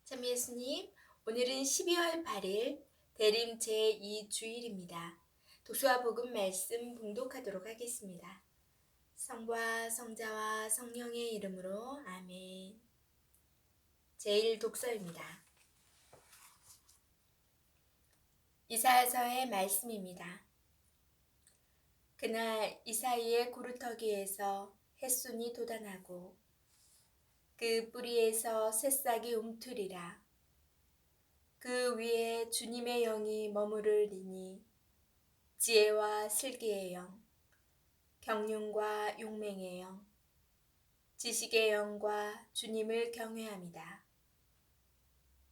참 예수님, 오늘은 12월 8일 대림 제2주일입니다. 독수와 복음 말씀 봉독하도록 하겠습니다. 성부와 성자와 성령의 이름으로 아멘. 제1독서입니다. 이사야서의 말씀입니다. 그날 이사이의 구루터기에서 햇순이 돋아나고 그 뿌리에서 새싹이 움트리라. 그 위에 주님의 영이 머무르리니 지혜와 슬기의 영, 경륜과 용맹의 영, 지식의 영과 주님을 경외함이다.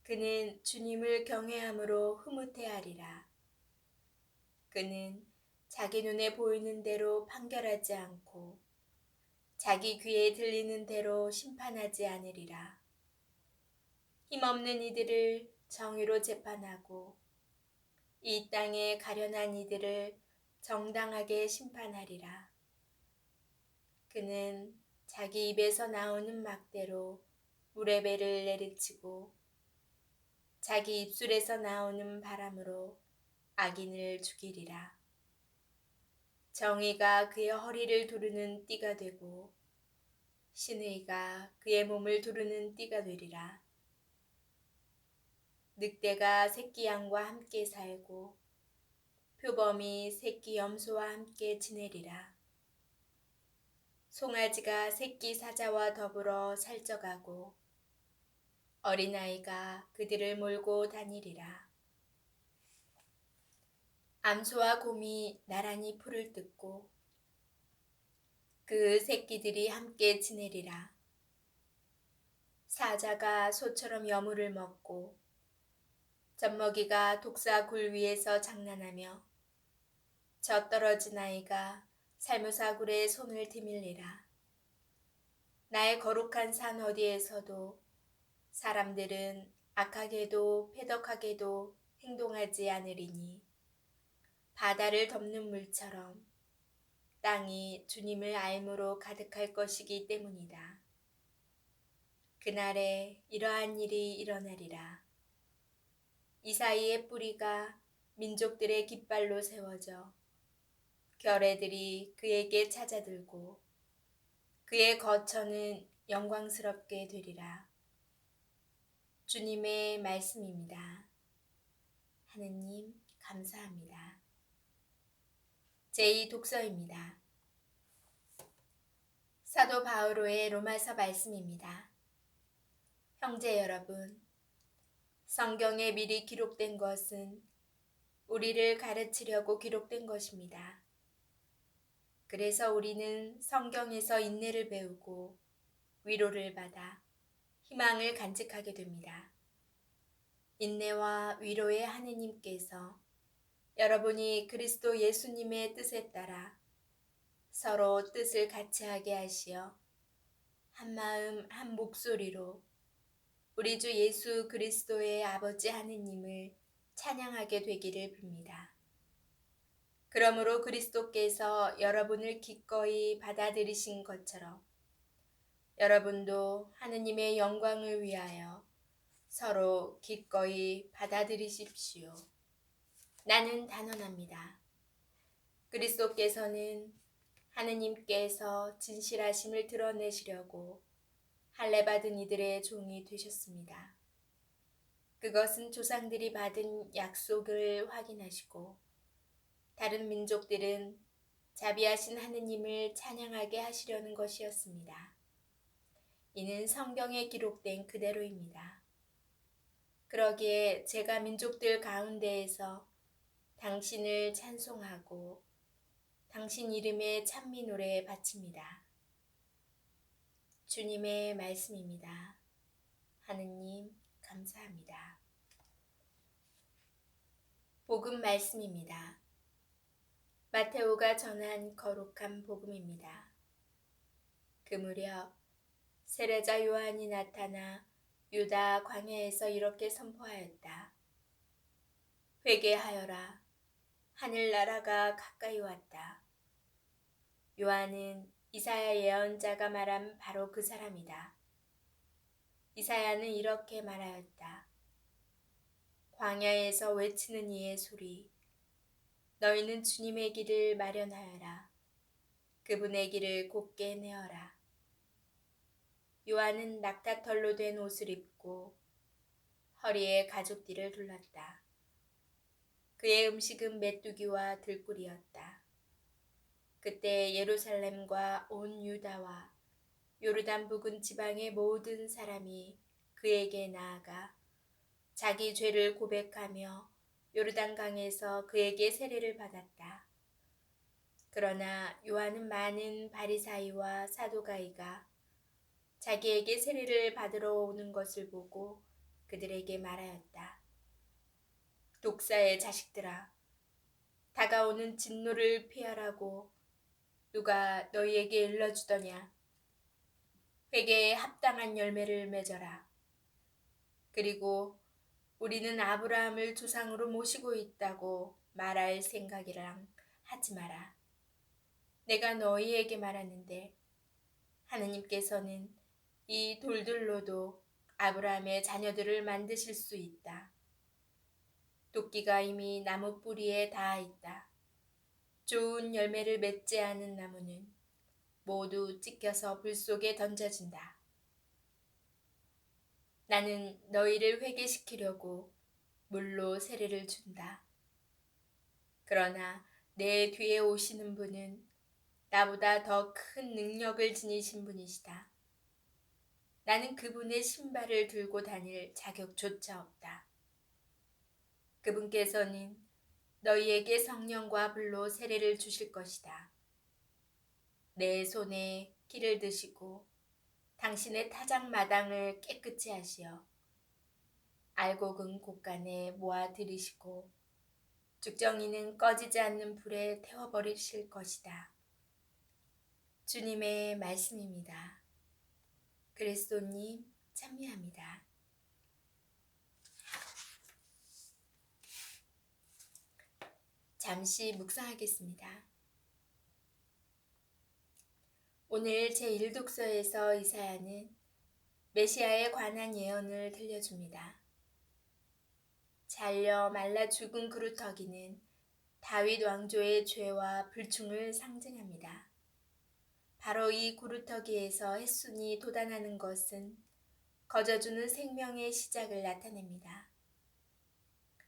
그는 주님을 경외함으로 흐뭇해하리라. 그는 자기 눈에 보이는 대로 판결하지 않고 자기 귀에 들리는 대로 심판하지 않으리라. 힘없는 이들을 정의로 재판하고 이 땅에 가련한 이들을 정당하게 심판하리라. 그는 자기 입에서 나오는 막대로 물의 배를 내리치고 자기 입술에서 나오는 바람으로 악인을 죽이리라. 정의가 그의 허리를 두르는 띠가 되고 신의가 그의 몸을 두르는 띠가 되리라. 늑대가 새끼 양과 함께 살고 표범이 새끼 염소와 함께 지내리라. 송아지가 새끼 사자와 더불어 살쪄가고 어린아이가 그들을 몰고 다니리라. 암소와 곰이 나란히 풀을 뜯고 그 새끼들이 함께 지내리라. 사자가 소처럼 여물을 먹고 젖먹이가 독사 굴 위에서 장난하며 젖 떨어진 아이가 살무사굴에 손을 디밀리라. 나의 거룩한 산 어디에서도 사람들은 악하게도 패덕하게도 행동하지 않으리니 바다를 덮는 물처럼 땅이 주님을 알므로 가득할 것이기 때문이다. 그날에 이러한 일이 일어나리라. 이사이의 뿌리가 민족들의 깃발로 세워져 결애들이 그에게 찾아들고 그의 거처는 영광스럽게 되리라. 주님의 말씀입니다. 하느님 감사합니다. 제2독서입니다. 사도 바오로의 로마서 말씀입니다. 형제 여러분, 성경에 미리 기록된 것은 우리를 가르치려고 기록된 것입니다. 그래서 우리는 성경에서 인내를 배우고 위로를 받아 희망을 간직하게 됩니다. 인내와 위로의 하느님께서 여러분이 그리스도 예수님의 뜻에 따라 서로 뜻을 같이 하게 하시어 한 마음 한 목소리로 우리 주 예수 그리스도의 아버지 하느님을 찬양하게 되기를 빕니다. 그러므로 그리스도께서 여러분을 기꺼이 받아들이신 것처럼 여러분도 하느님의 영광을 위하여 서로 기꺼이 받아들이십시오. 나는 단언합니다. 그리스도께서는 하느님께서 진실하심을 드러내시려고 할례받은 이들의 종이 되셨습니다. 그것은 조상들이 받은 약속을 확인하시고 다른 민족들은 자비하신 하느님을 찬양하게 하시려는 것이었습니다. 이는 성경에 기록된 그대로입니다. 그러기에 제가 민족들 가운데에서 당신을 찬송하고 당신 이름에 찬미 노래 바칩니다. 주님의 말씀입니다. 하느님 감사합니다. 복음 말씀입니다. 마테오가 전한 거룩한 복음입니다. 그 무렵 세례자 요한이 나타나 유다 광야에서 이렇게 선포하였다. 회개하여라. 하늘나라가 가까이 왔다. 요한은 이사야 예언자가 말한 바로 그 사람이다. 이사야는 이렇게 말하였다. 광야에서 외치는 이의 소리, 너희는 주님의 길을 마련하여라. 그분의 길을 곧게 내어라. 요한은 낙타털로 된 옷을 입고 허리에 가죽띠를 둘렀다. 그의 음식은 메뚜기와 들꿀이었다. 그때 예루살렘과 온 유다와 요르단 부근 지방의 모든 사람이 그에게 나아가 자기 죄를 고백하며 요르단강에서 그에게 세례를 받았다. 그러나 요한은 많은 바리사이와 사두가이가 자기에게 세례를 받으러 오는 것을 보고 그들에게 말하였다. 독사의 자식들아, 다가오는 진노를 피하라고 누가 너희에게 일러주더냐. 회개에 합당한 열매를 맺어라. 그리고 우리는 아브라함을 조상으로 모시고 있다고 말할 생각이랑 하지 마라. 내가 너희에게 말하는데 하느님께서는 이 돌들로도 아브라함의 자녀들을 만드실 수 있다. 도끼가 이미 나무 뿌리에 닿아 있다. 좋은 열매를 맺지 않은 나무는 모두 찢겨서 불 속에 던져진다. 나는 너희를 회개시키려고 물로 세례를 준다. 그러나 내 뒤에 오시는 분은 나보다 더 큰 능력을 지니신 분이시다. 나는 그분의 신발을 들고 다닐 자격조차 없다. 그분께서는 너희에게 성령과 불로 세례를 주실 것이다. 내 손에 키를 드시고 당신의 타작 마당을 깨끗이 하시어 알곡은 곳간에 모아 들이시고 죽정이는 꺼지지 않는 불에 태워버리실 것이다. 주님의 말씀입니다. 그리스도님 찬미합니다. 잠시 묵상하겠습니다. 오늘 제1독서에서 이사야는 메시아에 관한 예언을 들려줍니다. 잘려 말라 죽은 그루터기는 다윗 왕조의 죄와 불충을 상징합니다. 바로 이 그루터기에서 햇순이 돋아나는 것은 거저주는 생명의 시작을 나타냅니다.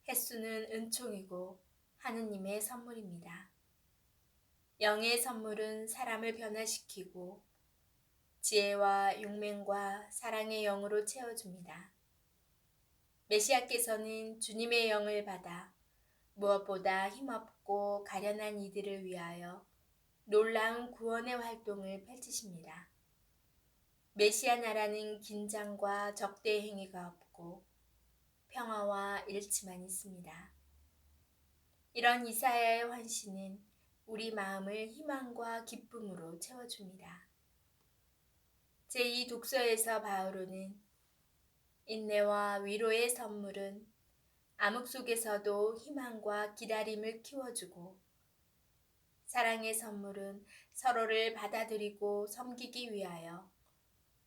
햇순은 은총이고 하느님의 선물입니다. 영의 선물은 사람을 변화시키고 지혜와 용맹과 사랑의 영으로 채워줍니다. 메시아께서는 주님의 영을 받아 무엇보다 힘없고 가련한 이들을 위하여 놀라운 구원의 활동을 펼치십니다. 메시아 나라는 긴장과 적대 행위가 없고 평화와 일치만 있습니다. 이런 이사야의 환신은 우리 마음을 희망과 기쁨으로 채워줍니다. 제2독서에서 바오로는 인내와 위로의 선물은 암흑 속에서도 희망과 기다림을 키워주고 사랑의 선물은 서로를 받아들이고 섬기기 위하여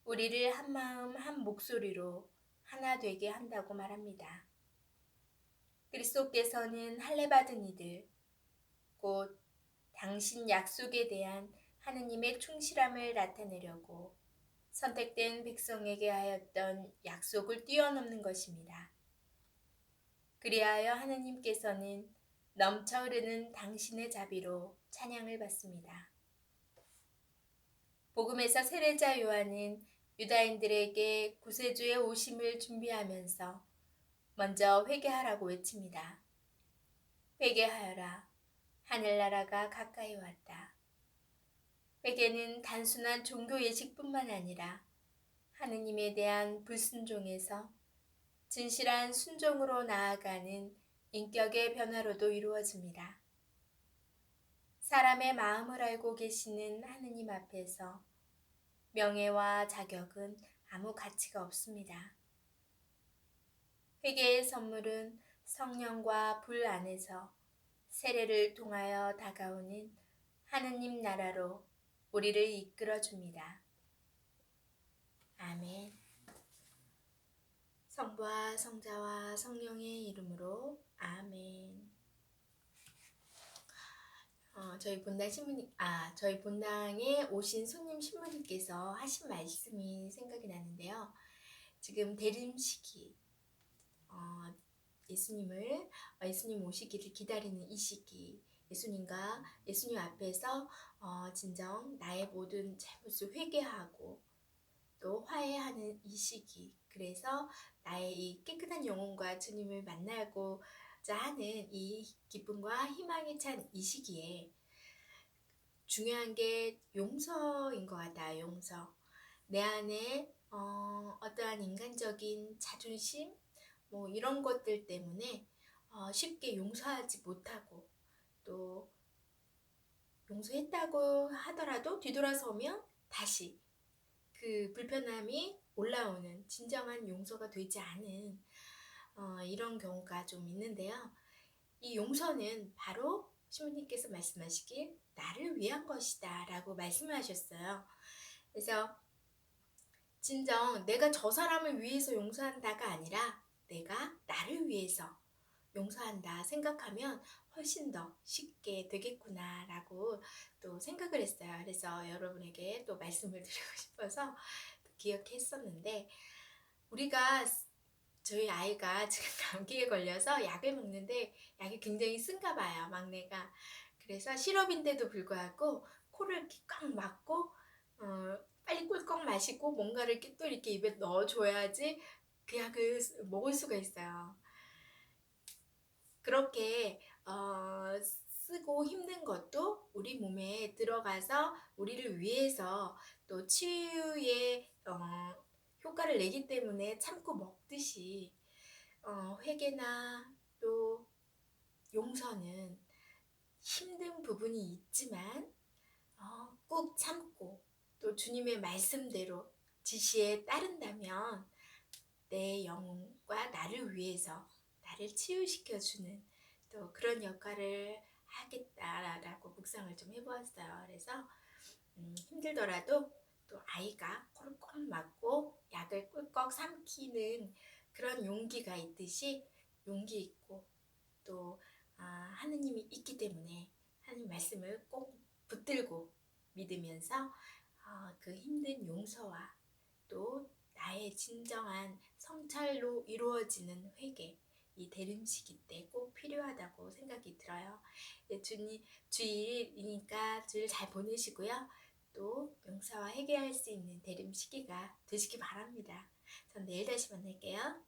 우리를 한 마음 한 목소리로 하나 되게 한다고 말합니다. 그리스도께서는 할례받은 이들, 곧 당신 약속에 대한 하느님의 충실함을 나타내려고 선택된 백성에게 하였던 약속을 뛰어넘는 것입니다. 그리하여 하느님께서는 넘쳐 흐르는 당신의 자비로 찬양을 받습니다. 복음에서 세례자 요한은 유다인들에게 구세주의 오심을 준비하면서 먼저 회개하라고 외칩니다. 회개하여라. 하늘나라가 가까이 왔다. 회개는 단순한 종교 예식뿐만 아니라 하느님에 대한 불순종에서 진실한 순종으로 나아가는 인격의 변화로도 이루어집니다. 사람의 마음을 알고 계시는 하느님 앞에서 명예와 자격은 아무 가치가 없습니다. 회개의 선물은 성령과 불 안에서 세례를 통하여 다가오는 하느님 나라로 우리를 이끌어 줍니다. 아멘. 성부와 성자와 성령의 이름으로 아멘. 저희 본당에 오신 손님 신부님께서 하신 말씀이 생각이 나는데요. 지금 대림시기, 예수님 오시기를 기다리는 이 시기, 예수님 앞에서 진정 나의 모든 잘못을 회개하고 또 화해하는 이 시기, 그래서 나의 이 깨끗한 영혼과 주님을 만나고자 하는 이 기쁨과 희망이 찬 이 시기에 중요한 게 용서인 것 같아요. 용서. 내 안에 어떠한 인간적인 자존심 뭐 이런 것들 때문에 쉽게 용서하지 못하고, 또 용서했다고 하더라도 뒤돌아서면 다시 그 불편함이 올라오는, 진정한 용서가 되지 않은 이런 경우가 좀 있는데요. 이 용서는 바로 신부님께서 말씀하시길 나를 위한 것이다 라고 말씀을 하셨어요. 그래서 진정 내가 저 사람을 위해서 용서한다가 아니라 내가 나를 위해서 용서한다 생각하면 훨씬 더 쉽게 되겠구나 라고 또 생각을 했어요. 그래서 여러분에게 또 말씀을 드리고 싶어서 기억했었는데, 저희 아이가 지금 감기에 걸려서 약을 먹는데 약이 굉장히 쓴가 봐요, 막내가. 그래서 시럽인데도 불구하고 코를 이렇게 꽉 막고 빨리 꿀꺽 마시고 뭔가를 또 이렇게 입에 넣어줘야지 그 약을 먹을 수가 있어요. 그렇게 쓰고 힘든 것도 우리 몸에 들어가서 우리를 위해서 또 치유의 효과를 내기 때문에 참고 먹듯이 회개나 또 용서는 힘든 부분이 있지만 꾹 참고 또 주님의 말씀대로 지시에 따른다면 내 영혼과 나를 위해서 나를 치유시켜주는 또 그런 역할을 하겠다라고 묵상을 좀 해보았어요. 그래서 힘들더라도 또 아이가 코를 꼭 막고 약을 꿀꺽 삼키는 그런 용기가 있듯이 용기 있고 또 하느님이 있기 때문에 하느님 말씀을 꼭 붙들고 믿으면서 그 힘든 용서와 또 나의 진정한 성찰로 이루어지는 회개, 이 대림시기 때 꼭 필요하다고 생각이 들어요. 주일이니까 주일 잘 보내시고요. 또 용서와 회개할 수 있는 대림시기가 되시기 바랍니다. 전 내일 다시 만날게요.